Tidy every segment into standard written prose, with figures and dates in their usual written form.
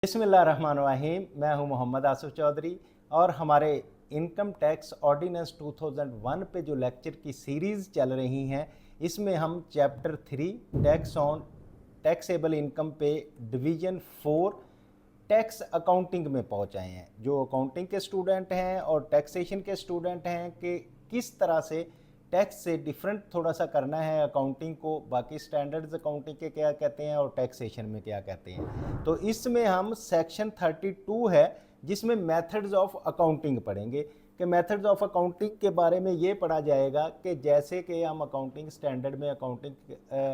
बिस्मिल्लाहिर्रहमानिर्रहीम। मैं हूं मोहम्मद आसिफ चौधरी और हमारे इनकम टैक्स ऑर्डिनेंस 2001 पे जो लेक्चर की सीरीज़ चल रही हैं, इसमें हम chapter 3 tax on taxable income पे डिवीज़न 4 टैक्स अकाउंटिंग में पहुंच आए हैं। जो अकाउंटिंग के स्टूडेंट हैं और टैक्सेशन के स्टूडेंट हैं कि किस तरह से टैक्स से डिफरेंट थोड़ा सा करना है अकाउंटिंग को, बाकी स्टैंडर्ड्स अकाउंटिंग के क्या कहते हैं और टैक्सेशन में क्या कहते हैं। तो इसमें हम सेक्शन 32 है जिसमें मेथड्स ऑफ अकाउंटिंग पढ़ेंगे कि मेथड्स ऑफ अकाउंटिंग के बारे में ये पढ़ा जाएगा कि जैसे कि हम अकाउंटिंग स्टैंडर्ड में अकाउंटिंग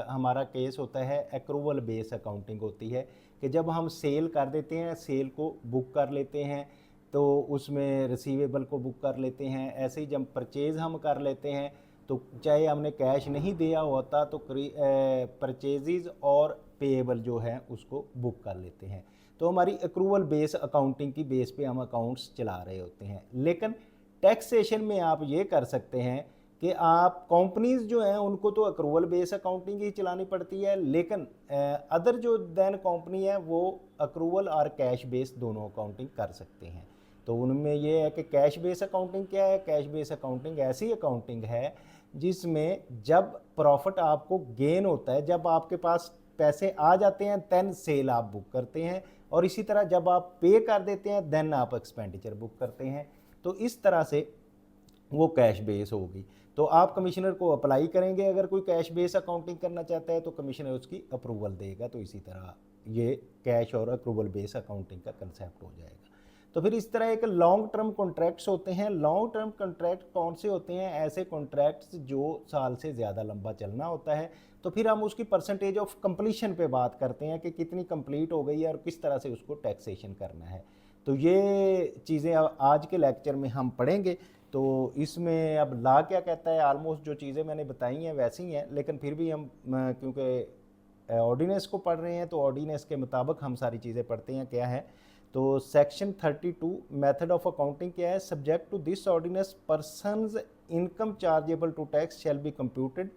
हमारा केस होता है एक्रूवल बेस अकाउंटिंग होती है कि जब हम सेल कर देते हैं, सेल को बुक कर लेते हैं तो उसमें रिसीवेबल को बुक कर लेते हैं। ऐसे ही जब परचेज़ हम कर लेते हैं तो चाहे हमने कैश नहीं दिया होता तो परचेजेज और पेएबल जो है उसको बुक कर लेते हैं। तो हमारी एक्रूवल बेस अकाउंटिंग की बेस पे हम अकाउंट्स चला रहे होते हैं। लेकिन टैक्सेशन में आप ये कर सकते हैं कि आप कंपनीज जो हैं उनको तो एक्रूवल बेस अकाउंटिंग ही चलानी पड़ती है, लेकिन अदर जो देन कंपनी है वो एक्रूवल और कैश बेस दोनों अकाउंटिंग कर सकते हैं। तो उनमें ये है कि कैश बेस अकाउंटिंग क्या है। कैश बेस अकाउंटिंग ऐसी अकाउंटिंग है जिसमें जब प्रॉफिट आपको गेन होता है, जब आपके पास पैसे आ जाते हैं देन सेल आप बुक करते हैं, और इसी तरह जब आप पे कर देते हैं देन आप एक्सपेंडिचर बुक करते हैं। तो इस तरह से वो कैश बेस होगी। तो आप कमिश्नर को अप्लाई करेंगे, अगर कोई कैश बेस अकाउंटिंग करना चाहता है तो कमिश्नर उसकी अप्रूवल देगा। तो इसी तरह ये कैश और अप्रूवल बेस अकाउंटिंग का कंसेप्ट हो जाएगा। तो फिर इस तरह एक लॉन्ग टर्म कॉन्ट्रैक्ट्स होते हैं। लॉन्ग टर्म कॉन्ट्रैक्ट कौन से होते हैं? ऐसे कॉन्ट्रैक्ट्स जो साल से ज़्यादा लंबा चलना होता है। तो फिर हम उसकी परसेंटेज ऑफ कंप्लीशन पे बात करते हैं कि कितनी कंप्लीट हो गई है और किस तरह से उसको टैक्सेशन करना है। तो ये चीज़ें आज के लेक्चर में हम पढ़ेंगे। तो इसमें अब ला क्या कहता है, ऑलमोस्ट जो चीज़ें मैंने बताई हैं वैसी ही हैं, लेकिन फिर भी हम क्योंकि ऑर्डिनेंस को पढ़ रहे हैं तो ऑर्डिनेंस के मुताबिक हम सारी चीज़ें पढ़ते हैं। क्या है तो सेक्शन 32 मेथड ऑफ अकाउंटिंग क्या है? Subject to this ordinance person's income chargeable to tax shall be computed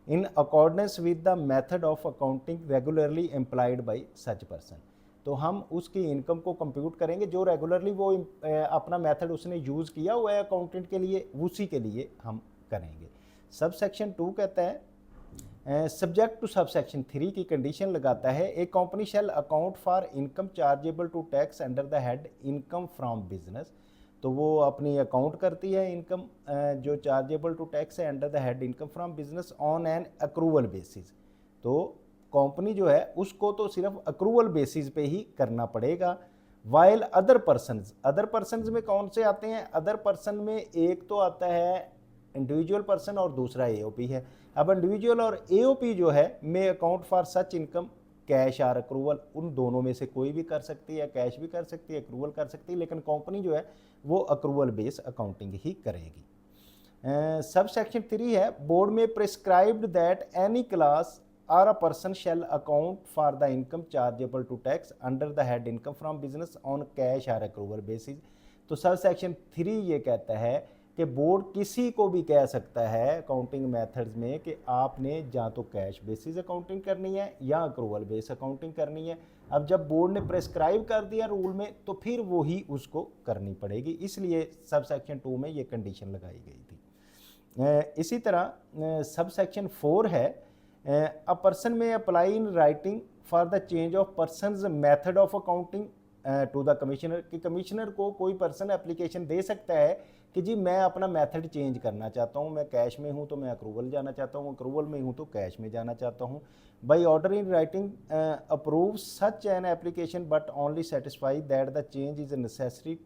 in accordance with the method of accounting regularly employed by such person. तो हम उसकी इनकम को कंप्यूट करेंगे जो रेगुलरली वो अपना मेथड उसने यूज़ किया हुआ है अकाउंटेंट के लिए, उसी के लिए हम करेंगे। सब सेक्शन 2 कहता है सब्जेक्ट टू सब सेक्शन 3 की कंडीशन लगाता है a company shall account for income chargeable to tax under the head income from business. तो वो अपनी अकाउंट करती है इनकम जो चार्जेबल टू टैक्स है under the head income from business on an accrual basis. तो कंपनी जो है उसको तो सिर्फ अक्रूवल बेसिस पे ही करना पड़ेगा। वाइल अदर पर्सनस में कौन से आते हैं? अदर पर्सन में एक तो आता है इंडिविजुअल पर्सन और दूसरा एओपी है। अब इंडिविजुअल और एओपी जो है may account for such income cash और अक्रूवल, उन दोनों में से कोई भी कर सकती है, कैश भी कर सकती है, अक्रूवल कर सकती है, लेकिन कंपनी जो है वो अक्रूवल बेस अकाउंटिंग ही करेगी। सब सेक्शन 3 है बोर्ड में prescribed that any class or a person shall account for the income chargeable to tax under the head income from business on cash or accrual basis। तो sub section 3 ये कहता है कि board किसी को भी कह सकता है अकाउंटिंग मेथड्स में कि आपने या तो कैश बेसिस अकाउंटिंग करनी है या अक्रूवल बेस अकाउंटिंग करनी है। अब जब बोर्ड ने प्रेस्क्राइब कर दिया रूल में तो फिर वो ही उसको करनी पड़ेगी, इसलिए सब सेक्शन 2 में ये कंडीशन लगाई गई थी। इसी तरह सब सेक्शन 4 है a person may apply in writing for the change of person's method of accounting to the commissioner। कि कमिश्नर को कोई पर्सन एप्लीकेशन दे सकता है कि जी मैं अपना मेथड चेंज करना चाहता हूँ, मैं कैश में हूँ तो मैं अक्रूवल जाना चाहता हूँ, अक्रूवल में हूँ तो कैश में जाना चाहता हूँ। By order in writing approve such an application but only satisfy that the change is necessary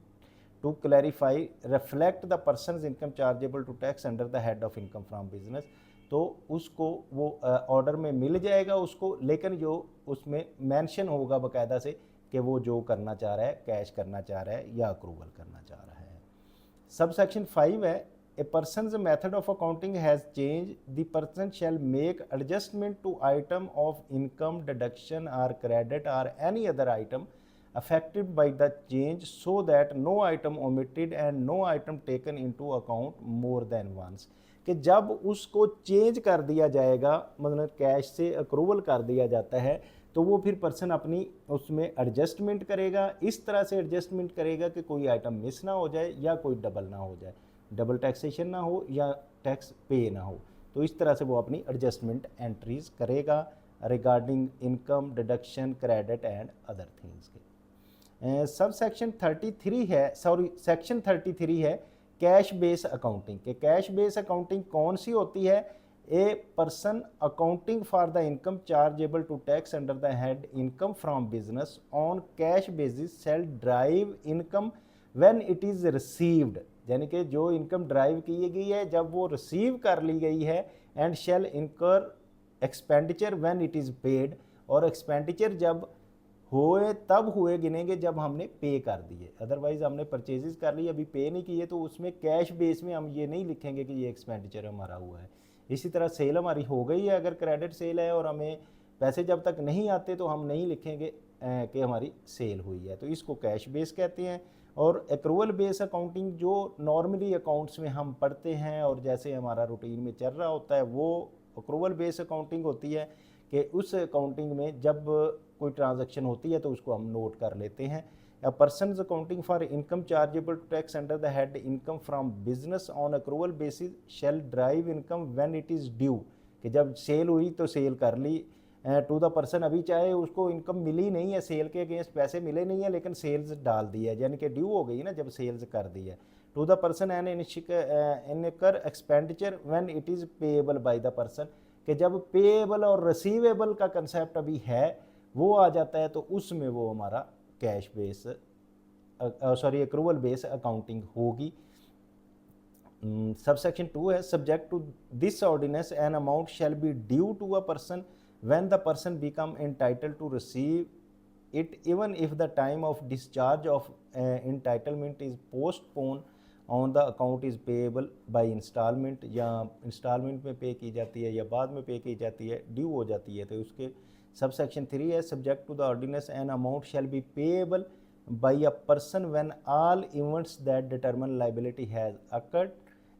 to clarify reflect the person income chargeable to tax under the head of income from business. तो उसको वो order में मिल जाएगा उसको, लेकिन जो उसमें mention होगा बाकायदा से कि वो जो करना चाह रहा है, कैश करना चाह रहा है या अक्रूवल करना चाह रहा है। सब सेक्शन 5 है a person's method of accounting has change the person shall make adjustment to item of income deduction और क्रेडिट और any other item affected by the change so that no item omitted and no item taken into account more than once। कि जब उसको change कर दिया जाएगा, मतलब cash से अक्रूवल कर दिया जाता है, तो वो फिर पर्सन अपनी उसमें एडजस्टमेंट करेगा, इस तरह से एडजस्टमेंट करेगा कि कोई आइटम मिस ना हो जाए या कोई डबल ना हो जाए, डबल टैक्सेशन ना हो या टैक्स पे ना हो। तो इस तरह से वो अपनी एडजस्टमेंट एंट्रीज करेगा regarding income, deduction, credit and other things के। सब सेक्शन 33 है, सॉरी सेक्शन 33 है कैश बेस अकाउंटिंग के। कैश बेस अकाउंटिंग कौन सी होती है? A person accounting for the income chargeable to tax under the head income from business on cash basis shall derive income when it is received, यानी कि जो income drive की गई है जब वो रिसीव कर ली गई है, एंड शेल इनकर expenditure when it is paid, और एक्सपेंडिचर जब हुए तब हुए गिनेंगे जब हमने पे कर दिए, अदरवाइज हमने परचेजेस कर ली अभी पे नहीं किए तो उसमें कैश बेस में हम ये नहीं लिखेंगे कि ये एक्सपेंडिचर हमारा हुआ है। इसी तरह सेल हमारी हो गई है, अगर क्रेडिट सेल है और हमें पैसे जब तक नहीं आते तो हम नहीं लिखेंगे कि हमारी सेल हुई है, तो इसको कैश बेस कहते हैं। और एक्रूवल बेस अकाउंटिंग जो नॉर्मली अकाउंट्स में हम पढ़ते हैं और जैसे हमारा रूटीन में चल रहा होता है वो एक्रूवल बेस अकाउंटिंग होती है कि उस अकाउंटिंग में जब कोई ट्रांजैक्शन होती है तो उसको हम नोट कर लेते हैं। A person's accounting for income chargeable to tax under the head income from business on accrual basis shall drive income when it is due, कि जब सेल हुई तो सेल कर ली टू द पर्सन, अभी चाहे उसको इनकम मिली नहीं है, सेल के अगेंस्ट पैसे मिले नहीं है लेकिन सेल्स डाल दी है, यानी कि ड्यू हो गई ना जब सेल्स कर दी है। टू द पर्सन एन इनकर expenditure when it is payable by the person, कि जब पेएबल और रिसीवेबल का कंसेप्ट अभी है वो आ जाता है तो उसमें वो हमारा cash base sorry accrual base accounting होगी। सबसेक्शन 2 है subject to this ordinance an amount shall be due to a person when the person become entitled to receive it even if the time of discharge of entitlement is postpone on the account is payable by instalment, या instalment में pay की जाती है या बाद में pay की जाती है, ड्यू हो जाती है, तो उसके सबसेक्शन 3 है subject to the ordinance an amount shall be payable by a person when all events that determine liability has occurred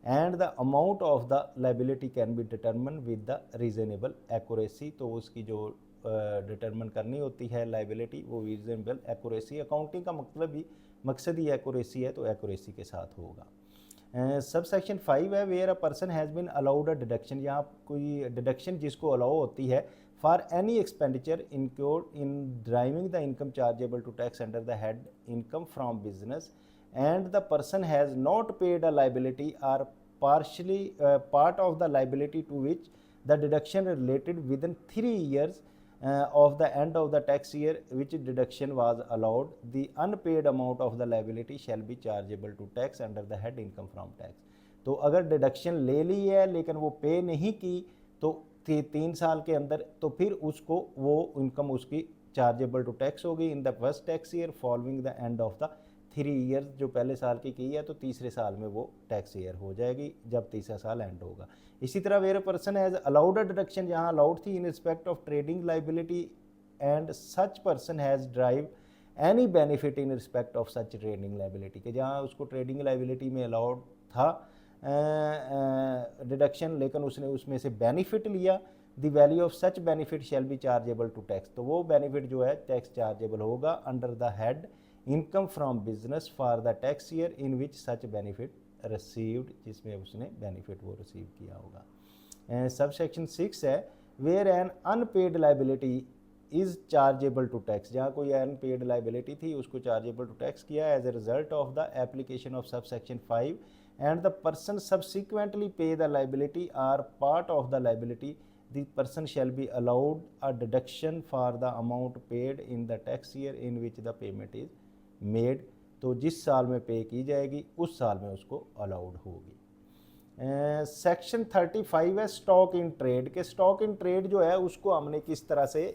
and the amount of the liability can be determine with the reasonable accuracy. तो उसकी जो determine करनी होती है liability वो reasonable accuracy, accounting का मतलब ही मकसद ही एक्यूरेसी है तो एक्यूरेसी के साथ होगा। सब सेक्शन 5 है where a person has been allowed a deduction, यहाँ कोई डिडक्शन जिसको अलाउ होती है for any expenditure incurred in driving the income chargeable to tax under the head income from business and the person has not paid a liability or partially part of the liability to which the deduction related within 3 years of the end of the tax year which deduction was allowed, the unpaid amount of the liability shall be chargeable to tax under the head income from tax। तो अगर deduction ले ली है लेकिन वो पे नहीं की तो 3 साल के अंदर, तो फिर उसको वो इनकम उसकी चार्जेबल टू टैक्स होगी in the first tax year following the end of the 3 years, जो पहले साल की है तो तीसरे साल में वो टैक्स ईयर हो जाएगी जब तीसरा साल एंड होगा। इसी तरह where person has allowed a deduction, जहाँ अलाउड थी in respect of trading liability and such person has derive any benefit in respect of such trading liability, के जहाँ उसको ट्रेडिंग लाइबिलिटी में अलाउड था डिडक्शन लेकिन उसने उसमें से बेनिफिट लिया, the value of such benefit shall be chargeable to tax, तो वो बेनिफिट जो है टैक्स चार्जेबल होगा under the head income from business for the tax year in which such benefit received, जिसमें उसने बेनिफिट वो रिसीव किया होगा। सब सेक्शन 6 है where an unpaid liability is chargeable to tax, जहाँ कोई अनपेड लाइबिलिटी थी उसको चार्जेबल टू टैक्स किया as a result of the application of sub section 5 and the person subsequently pay the liability or part of the liability, the person shall be allowed a deduction for the amount paid in the tax year in which the payment is made, तो जिस साल में pay की जाएगी उस साल में उसको अलाउड होगी। सेक्शन 35 है स्टॉक इन ट्रेड के। स्टॉक इन ट्रेड जो है उसको हमने किस तरह से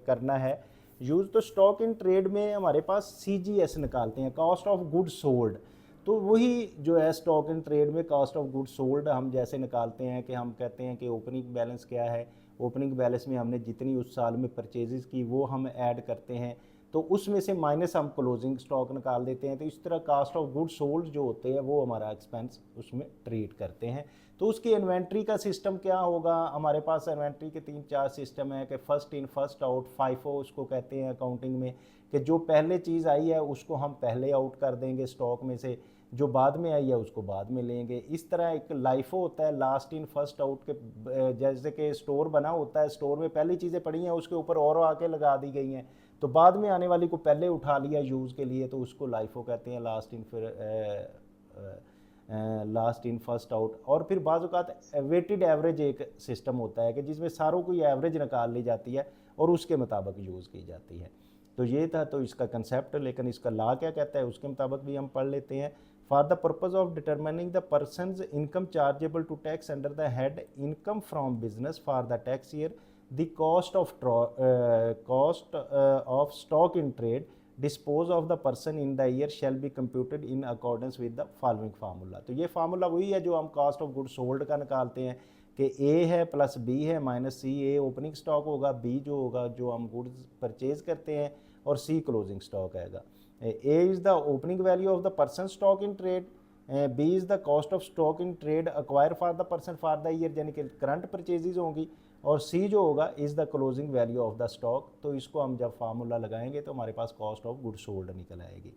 करना है यूज़, तो स्टॉक इन ट्रेड में हमारे पास CGS निकालते हैं, कॉस्ट ऑफ गुड सोल्ड, तो वही जो है स्टॉक इन ट्रेड में कॉस्ट ऑफ गुड सोल्ड हम जैसे निकालते हैं कि हम कहते हैं कि ओपनिंग बैलेंस क्या है, ओपनिंग बैलेंस में हमने जितनी उस साल में परचेजेस की वो हम ऐड करते हैं, तो उसमें से माइनस हम क्लोजिंग स्टॉक निकाल देते हैं। तो इस तरह कास्ट ऑफ गुड सोल्ड जो होते हैं वो हमारा एक्सपेंस उसमें ट्रीट करते हैं। तो उसकी इन्वेंट्री का सिस्टम क्या होगा, हमारे पास इन्वेंट्री के 3-4 सिस्टम है कि first in first out, FIFO उसको कहते हैं अकाउंटिंग में, कि जो पहले चीज़ आई है उसको हम पहले आउट कर देंगे स्टॉक में से, जो बाद में आई है उसको बाद में लेंगे। इस तरह एक लाइफो होता है लास्ट इन फर्स्ट आउट के, जैसे कि स्टोर बना होता है, स्टोर में पहली चीज़ें पड़ी हैं उसके ऊपर और आके लगा दी गई हैं, तो बाद में आने वाली को पहले उठा लिया यूज़ के लिए, तो उसको लाइफो कहते हैं, लास्ट इन फर्स्ट आउट। और फिर बाज़ औक़ात वेटेड एवरेज एक सिस्टम होता है कि जिसमें सारों की एवरेज निकाल ली जाती है और उसके मुताबिक यूज़ की जाती है। तो ये था तो इसका कंसेप्ट, लेकिन इसका लॉ क्या कहता है उसके मुताबिक भी हम पढ़ लेते हैं। For the purpose of determining the person's income chargeable to tax under the head income from business for the tax year, the cost of stock in trade dispose of the person in the year shall be computed in accordance with the following formula. तो ये formula वही है जो हम cost of good sold का निकालते हैं कि ए है प्लस बी है minus C, A opening stock होगा, बी जो होगा जो हम गुड्स परचेज करते हैं, और सी क्लोजिंग स्टॉक आएगा। A is the opening value of the person stock in trade, B is the cost of stock in trade acquire for the person for the year, यानी कि करंट परचेजेज होंगी, और C जो होगा is the closing value of the stock. तो इसको हम जब फार्मूला लगाएंगे तो हमारे पास कॉस्ट ऑफ गुड सोल्ड निकल आएगी।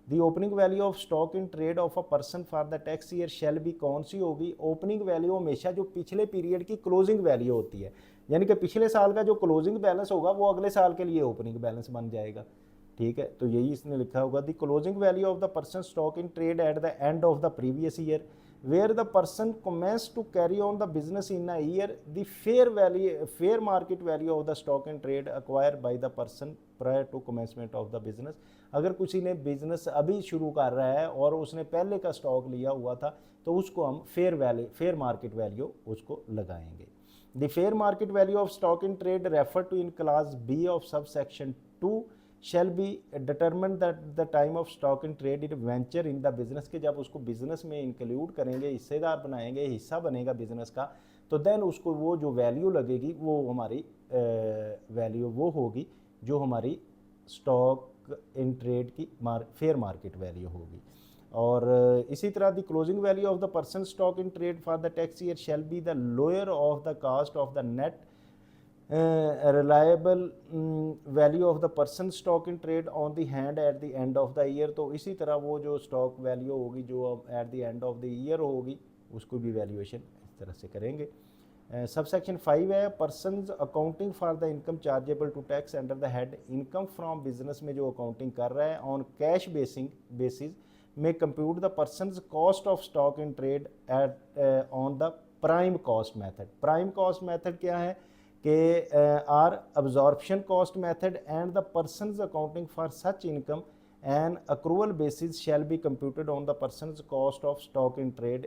The opening value of stock in trade of a person for the tax year shall B कौन सी होगी, ओपनिंग वैल्यू हमेशा जो पिछले पीरियड की क्लोजिंग वैल्यू होती है, यानी कि पिछले साल का जो क्लोजिंग बैलेंस होगा वो अगले साल के लिए ओपनिंग बैलेंस बन जाएगा। ठीक है, तो यही इसने लिखा होगा, the closing value of the person stock in trade eight the end of the previous year where the person commenced to carry on the business in a year, the fair market value of the stock and trade acquired by the person prior to commencement of the business। अगर किसी ने business अभी शुरू कर रहा है और उसने पहले का स्टॉक लिया हुआ था तो उसको हम फेयर मार्केट वैल्यू उसको लगाएंगे। The fair market value of stock in trade refer to in class B of subsection 2 shall be determined that the time of stock in trade in venture in the business, के जब उसको business में include करेंगे, हिस्सेदार बनाएंगे, हिस्सा बनेगा business का, तो देन उसको वो जो वैल्यू लगेगी वो हमारी वैल्यू वो होगी जो हमारी स्टॉक इन ट्रेड की फेयर मार्केट वैल्यू होगी। और इसी तरह the closing value of the person stock in trade for the tax year shall be the lower of the cost of the net reliable value of the person stock in trade on the hand at the end of the year. तो इसी तरह वो जो stock value होगी जो at the end of the year होगी उसको भी वैल्यूएशन इस तरह से करेंगे। सब सेक्शन 5 है, person's accounting for the income chargeable to tax under the head income from business में जो अकाउंटिंग कर रहा है ऑन कैश बेसिस में compute the person's cost of stock in trade at on the prime cost method. Prime cost method क्या है कि or absorption cost method and the person's accounting for such income and accrual basis shall be computed on the person's cost of stock in trade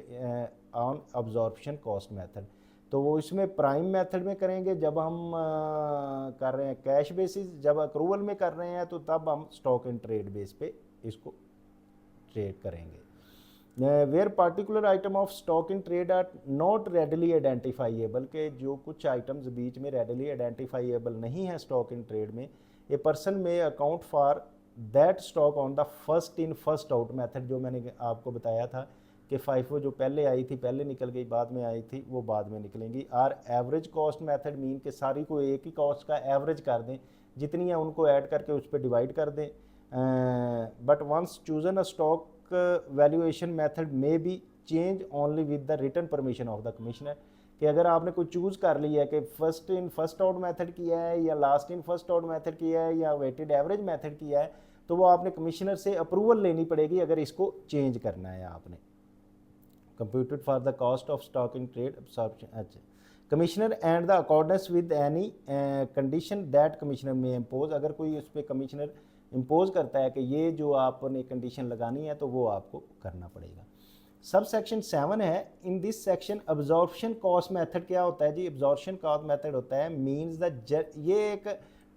on absorption cost method. तो वो इसमें prime method में करेंगे जब हम कर रहे हैं कैश बेसिस, जब अक्रूवल में कर रहे हैं तो तब हम स्टॉक इन ट्रेड बेस पे इसको ट्रेड करेंगे। Where particular item of stock in trade are not readily identifiable, के जो कुछ आइटम्स बीच में रेडली आइडेंटिफाइएबल नहीं है स्टॉक इन ट्रेड में, ए पर्सन में account for that stock on the first in first out method, जो मैंने आपको बताया था कि फाइफो जो पहले आई थी पहले निकल गई, बाद में आई थी वो बाद में निकलेंगी। Or average cost method mean के सारी को एक ही कॉस्ट का एवरेज कर दें, जितनी है उनको ऐड करके उस पर डिवाइड कर दें। But once chosen a stock valuation method may be change only with the written permission of the commissioner, कि अगर आपने कोई चूज़ कर लिया है कि first in first out method किया है या last in first out method किया है या वेटेड एवरेज मेथड किया है, तो वो आपने कमिश्नर से अप्रूवल लेनी पड़ेगी अगर इसको चेंज करना है आपने। Computed for the cost of stock in trade absorption, अच्छा commissioner and the accordance with any condition that commissioner may impose, अगर कोई उस पर कमिश्नर इम्पोज करता है कि ये जो आपने कंडीशन लगानी है तो वो आपको करना पड़ेगा। सब सेक्शन 7 है, in this section absorption cost method क्या होता है जी? अब्जॉर्प्शन कॉस्ट मेथड होता है मीन्स द, ये एक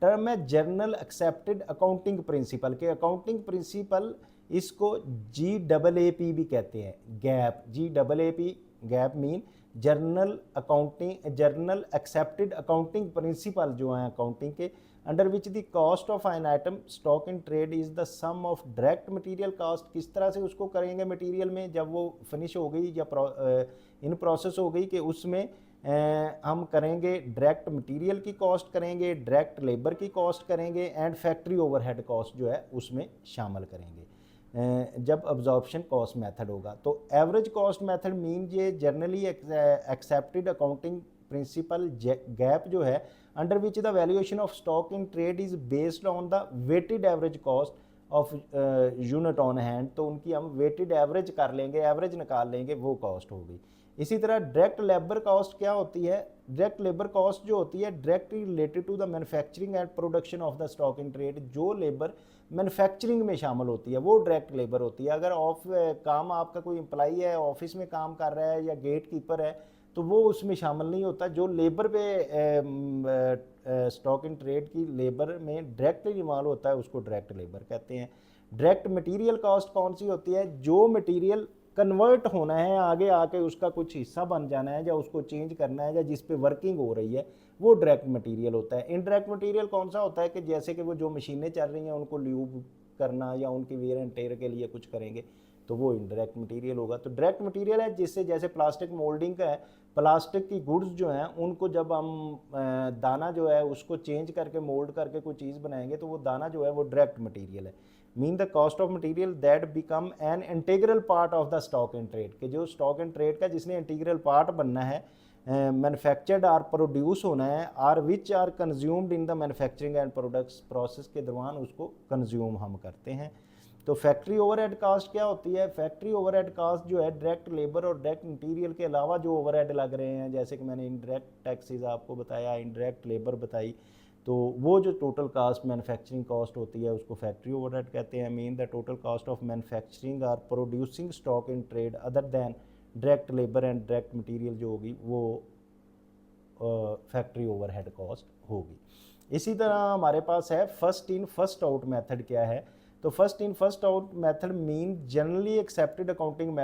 टर्म है जर्नल एक्सेप्टेड अकाउंटिंग प्रिंसिपल, के अकाउंटिंग प्रिंसिपल इसको GAAP भी कहते हैं, GAAP, GAAP GAAP mean general accepted accounting principle जो हैं अकाउंटिंग के, under which the cost of an item stock in trade is the sum of direct material cost. किस तरह से उसको करेंगे मटेरियल में, जब वो फिनिश हो गई या इन प्रोसेस हो गई कि उसमें हम करेंगे डायरेक्ट मटेरियल की कॉस्ट करेंगे, डायरेक्ट लेबर की कॉस्ट करेंगे एंड फैक्ट्री ओवरहेड कॉस्ट जो है उसमें शामिल करेंगे जब अब्जॉर्प्शन कॉस्ट मेथड होगा। तो एवरेज कॉस्ट मेथड मीन ये generally accepted accounting principle GAAP जो है under which the valuation of stock in trade is based on the weighted average cost of unit on hand. तो उनकी हम weighted average कर लेंगे, एवरेज निकाल लेंगे, वो कॉस्ट होगी। इसी तरह डायरेक्ट लेबर कॉस्ट क्या होती है, डायरेक्ट लेबर कॉस्ट जो होती है directly related to the manufacturing and production of the stock in trade. जो लेबर मैन्युफैक्चरिंग में शामिल होती है वो डायरेक्ट लेबर होती है। अगर काम आपका कोई एम्प्लॉई है, ऑफिस में काम कर रहा है या गेट कीपर है, तो वो उसमें शामिल नहीं होता। जो लेबर पे स्टॉक इन ट्रेड की लेबर में डायरेक्टली इन्वॉल्व होता है उसको डायरेक्ट लेबर कहते हैं। डायरेक्ट मटेरियल कॉस्ट कौन सी होती है, जो मटेरियल कन्वर्ट होना है, आगे आके उसका कुछ हिस्सा बन जाना है या उसको चेंज करना है या जिस पे वर्किंग हो रही है, वो डायरेक्ट मटेरियल होता है। इनडायरेक्ट मटेरियल कौन सा होता है कि जैसे कि वो जो मशीनें चल रही हैं उनको ल्यूब करना या उनकी वेयर एंड टेयर के लिए कुछ करेंगे, तो वो इनडायरेक्ट मटेरियल होगा। तो डायरेक्ट मटेरियल है जिससे, जैसे प्लास्टिक मोल्डिंग का है, प्लास्टिक की गुड्स जो हैं उनको जब हम दाना जो है उसको चेंज करके मोल्ड करके कोई चीज़ बनाएंगे तो वो दाना जो है वो डायरेक्ट मटेरियल है। Mean the cost of material that become an integral part of the stock in trade, कि जो स्टॉक इन ट्रेड का जिसने इंटीग्रल पार्ट बनना है, मैन्युफैक्चर्ड आर प्रोड्यूस होना है, or which are consumed in the manufacturing and products process के दौरान उसको कंज्यूम हम करते हैं। तो फैक्ट्री ओवरहेड कास्ट क्या होती है, फैक्ट्री ओवरहेड कास्ट जो है डायरेक्ट लेबर और डायरेक्ट मटेरियल के अलावा जो ओवरहेड लग रहे हैं, जैसे कि मैंने इनडायरेक्ट टैक्सेस आपको बताया, इनडायरेक्ट लेबर बताई, तो वो जो टोटल कास्ट मैन्युफैक्चरिंग कॉस्ट होती है उसको फैक्ट्री ओवरहेड कहते हैं। Mean the total cost of manufacturing or producing stock in trade other than direct labour and direct material जो होगी वो फैक्ट्री ओवरहेड कॉस्ट होगी। इसी तरह हमारे पास है first in first out method. क्या है, तो first in first out method mean generally accepted accounting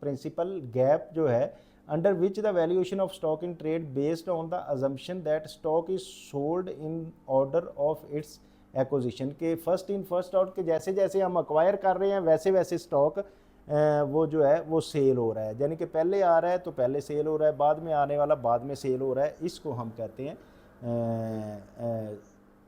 principle GAAP जो है under which the valuation of stock in trade based on the assumption that stock is sold in order of its acquisition। के first in first out के जैसे जैसे हम acquire कर रहे हैं वैसे वैसे स्टॉक वो जो है वो सेल हो रहा है, यानी कि पहले आ रहा है तो पहले सेल हो रहा है, बाद में आने वाला बाद में सेल हो रहा है। इसको हम कहते हैं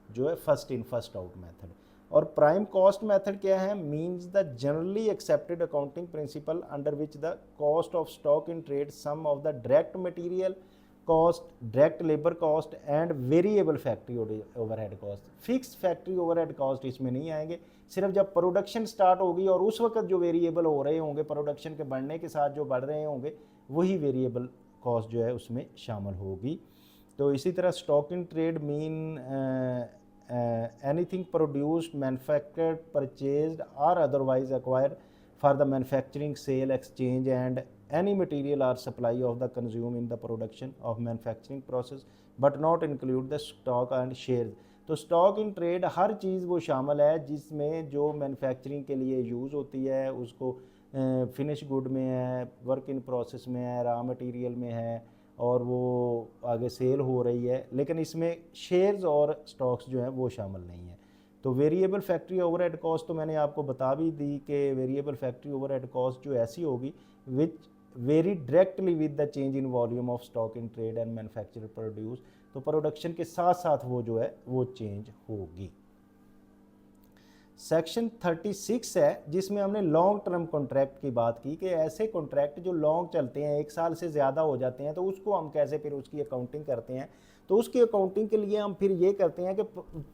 जो है first in first out method. और प्राइम कॉस्ट मेथड क्या है, means the generally accepted accounting principle under which the cost of stock in trade sum of the direct material cost, direct labour cost and variable factory overhead cost. Fix factory overhead cost इसमें नहीं आएंगे, सिर्फ जब production start होगी और उस वक्त जो वेरिएबल हो रहे होंगे, प्रोडक्शन के बढ़ने के साथ जो बढ़ रहे होंगे, वही वेरिएबल कॉस्ट जो है उसमें शामिल होगी। तो इसी तरह stock in trade mean anything produced, manufactured, purchased or otherwise acquired for the manufacturing, sale, exchange and any material or supply of the consume in the production of manufacturing process but not include the stock and shares। तो stock in trade हर चीज़ वो शामिल है जिसमें जो manufacturing के लिए use होती है, उसको फिनिश गुड में है, वर्क इन प्रोसेस में है, रॉ मटेरियल में है और वो आगे सेल हो रही है, लेकिन इसमें शेयर्स और स्टॉक्स जो हैं वो शामिल नहीं है। तो वेरिएबल फैक्ट्री ओवरहेड कॉस्ट तो मैंने आपको बता भी दी कि वेरिएबल फैक्ट्री ओवरहेड कॉस्ट जो ऐसी होगी which very directly with the change in volume of stock in trade and manufacture produce. तो प्रोडक्शन के साथ साथ वो जो है वो चेंज होगी। सेक्शन 36 है जिसमें हमने लॉन्ग टर्म कॉन्ट्रैक्ट की बात की कि ऐसे कॉन्ट्रैक्ट जो लॉन्ग चलते हैं, एक साल से ज़्यादा हो जाते हैं, तो उसको हम कैसे फिर उसकी अकाउंटिंग करते हैं। तो उसकी अकाउंटिंग के लिए हम फिर ये करते हैं कि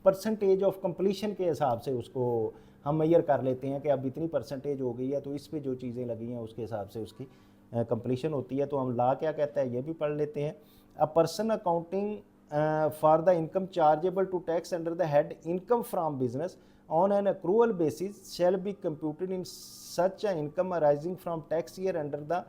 परसेंटेज ऑफ कंप्लीशन के हिसाब से उसको हम मेजर कर लेते हैं कि अब इतनी परसेंटेज हो गई है तो इस पे जो चीज़ें लगी हैं उसके हिसाब से उसकी कंप्लीशन होती है। तो हम ला क्या कहता है ये भी पढ़ लेते हैं। A person accounting for the income chargeable to tax under the head income from business on an accrual basis shall be computed in such an income arising from tax year under the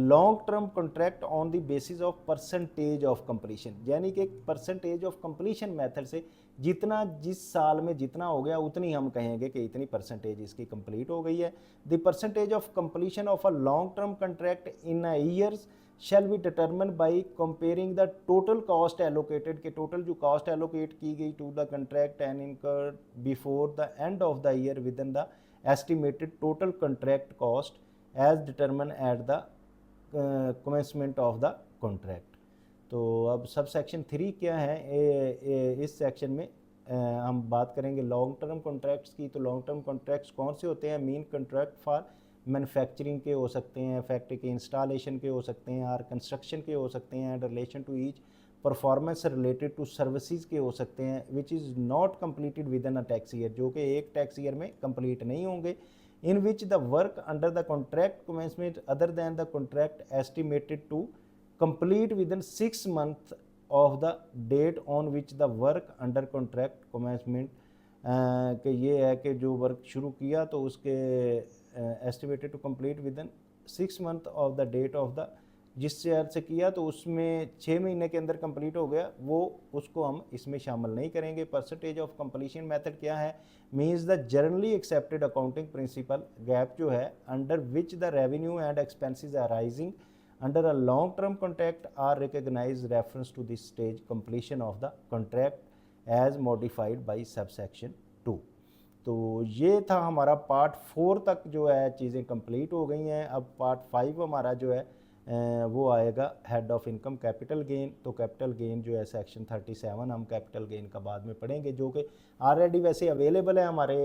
long term contract on the basis of percentage of completion। यानी कि percentage of completion method से जितना जिस साल में जितना हो गया उतनी हम कहेंगे कि इतनी परसेंटेज इसकी कंप्लीट हो गई है। The percentage of completion of a long term contract in years shall be determine by comparing the total cost allocated, के टोटल जो कॉस्ट एलोकेट की गई to the contract and incurred before the end of the year within the estimated total contract cost as determine at the commencement of the contract. तो अब sub section 3 क्या है, इस section में हम बात करेंगे लॉन्ग टर्म कॉन्ट्रैक्ट्स की। तो लॉन्ग टर्म कॉन्ट्रैक्ट्स कौन से होते हैं? मेन कॉन्ट्रैक्ट फॉर मैन्युफैक्चरिंग के हो सकते हैं, फैक्ट्री के इंस्टॉलेशन के हो सकते हैं, और कंस्ट्रक्शन के हो सकते हैं, and relation to each performance related to services के हो सकते हैं, which is not completed within a tax year, जो कि एक टैक्स ईयर में कंप्लीट नहीं होंगे। In which the work under the contract commencement other than the contract estimated to complete within 6 months of the date on which the work under contract commencement, कि ये है कि जो वर्क शुरू किया तो उसके estimated to complete within 6 month of the date of the, जिस शेयर से किया तो उसमें 6 महीने के अंदर कंप्लीट हो गया, वो उसको हम इसमें शामिल नहीं करेंगे। परसेंटेज ऑफ कंप्लीशन मेथड क्या है? Means the generally accepted accounting principle GAAP जो है under which the revenue and expenses are rising under a long term contract are recognized reference to this stage completion of the contract as modified by subsection 2। तो ये था हमारा part 4 तक जो है चीज़ें कंप्लीट हो गई हैं। अब पार्ट 5 हमारा जो है वो आएगा head of income capital gain. तो कैपिटल गेन जो है सेक्शन 37 हम कैपिटल गेन का बाद में पढ़ेंगे, जो कि ऑलरेडी वैसे अवेलेबल है हमारे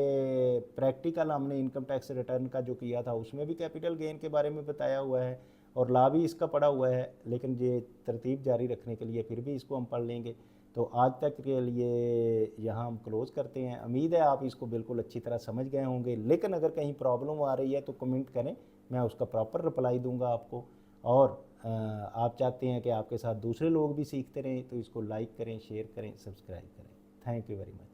प्रैक्टिकल, हमने इनकम टैक्स रिटर्न का जो किया था उसमें भी कैपिटल गेन के बारे में बताया हुआ है और ला भी इसका पड़ा हुआ है, लेकिन ये तरतीब जारी रखने के लिए फिर भी इसको हम पढ़ लेंगे। तो आज तक के लिए यहाँ हम क्लोज़ करते हैं। उम्मीद है आप इसको बिल्कुल अच्छी तरह समझ गए होंगे, लेकिन अगर कहीं प्रॉब्लम आ रही है तो कमेंट करें, मैं उसका प्रॉपर रिप्लाई दूंगा आपको। और आप चाहते हैं कि आपके साथ दूसरे लोग भी सीखते रहें तो इसको लाइक करें, शेयर करें, सब्सक्राइब करें। Thank you very much.